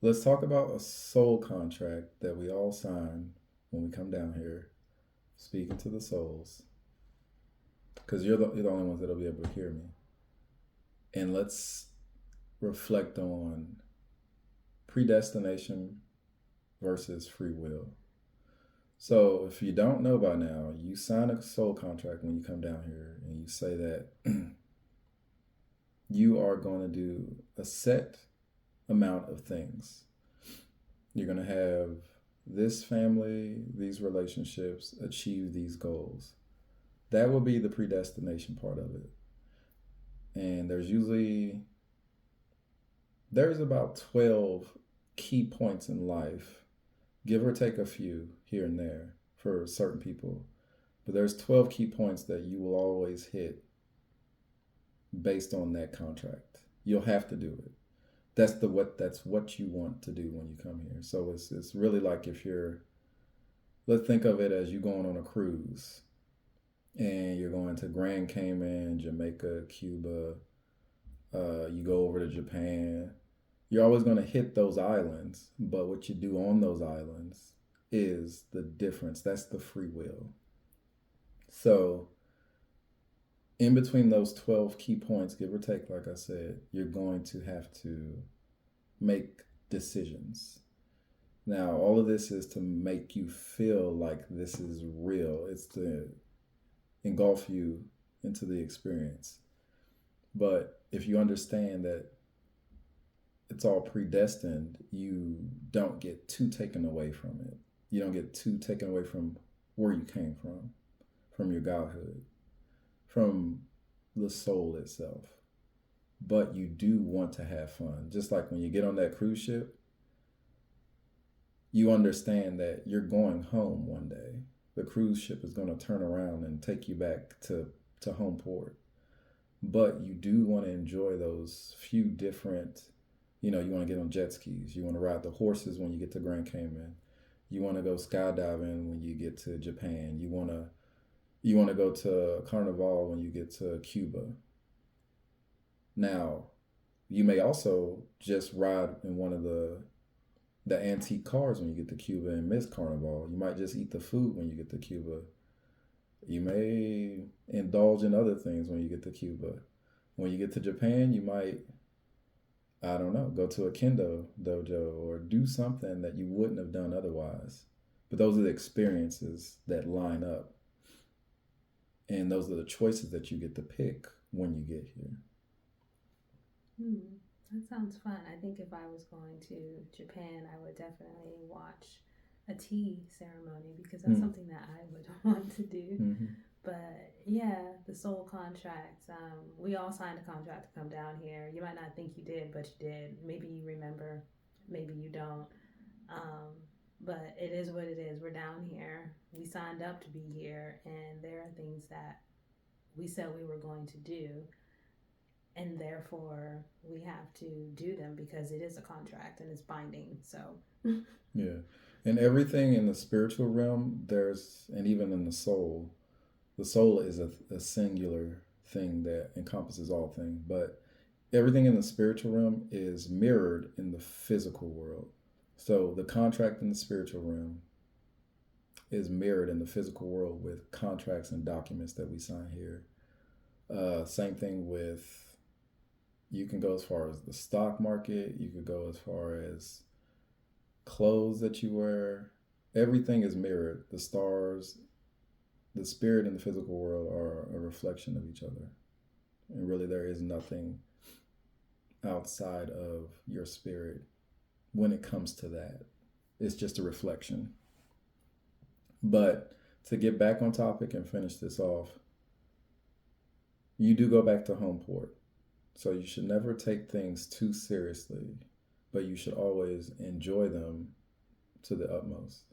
Let's talk about a soul contract that we all sign when we come down here, speaking to the souls, because you're the only ones that'll be able to hear me. And let's reflect on predestination versus free will. So, if you don't know by now, you sign a soul contract when you come down here and you say that you are going to do a set amount of things. You're going to have this family, these relationships, achieve these goals. That will be the predestination part of it. And there's about 12 key points in life, give or take a few here and there for certain people. But there's 12 key points that you will always hit based on that contract. You'll have to do it. That's what you want to do when you come here. So it's really like if you're, let's think of it as you going on a cruise and you're going to Grand Cayman, Jamaica, Cuba, you go over to Japan. You're always going to hit those islands, but what you do on those islands is the difference. That's the free will. So, in between those 12 key points, give or take, like I said, you're going to have to make decisions. Now, all of this is to make you feel like this is real, it's to engulf you into the experience. But if you understand that it's all predestined, you don't get too taken away from it. You don't get too taken away from where you came from your godhood, from the soul itself. But you do want to have fun. Just like when you get on that cruise ship, you understand that you're going home one day. The cruise ship is going to turn around and take you back to home port. But you do want to enjoy those few different, you want to get on jet skis. You want to ride the horses when you get to Grand Cayman. You want to go skydiving when you get to Japan. You want to go to Carnival when you get to Cuba. Now, you may also just ride in one of the antique cars when you get to Cuba and miss Carnival. You might just eat the food when you get to Cuba. You may indulge in other things when you get to Cuba. When you get to Japan, you might, I don't know, go to a kendo dojo or do something that you wouldn't have done otherwise. But those are the experiences that line up. And those are the choices that you get to pick when you get here. Hmm, that sounds fun. I think if I was going to Japan, I would definitely watch a tea ceremony because that's Mm. something that I would want to do. Mm-hmm. But yeah, the soul contracts. We all signed a contract to come down here. You might not think you did, but you did. Maybe you remember, maybe you don't. Um, but it is what it is. We're down here. We signed up to be here, and there are things that we said we were going to do, and therefore we have to do them because it is a contract and it's binding. So, Yeah. And everything in the spiritual realm, and even in the soul is a singular thing that encompasses all things. But everything in the spiritual realm is mirrored in the physical world. So the contract in the spiritual realm is mirrored in the physical world with contracts and documents that we sign here. Same thing with, you can go as far as the stock market, you could go as far as clothes that you wear. Everything is mirrored. The stars, the spirit and the physical world are a reflection of each other. And really, there is nothing outside of your spirit when it comes to that. It's just a reflection. But to get back on topic and finish this off, you do go back to home port. So you should never take things too seriously, but you should always enjoy them to the utmost.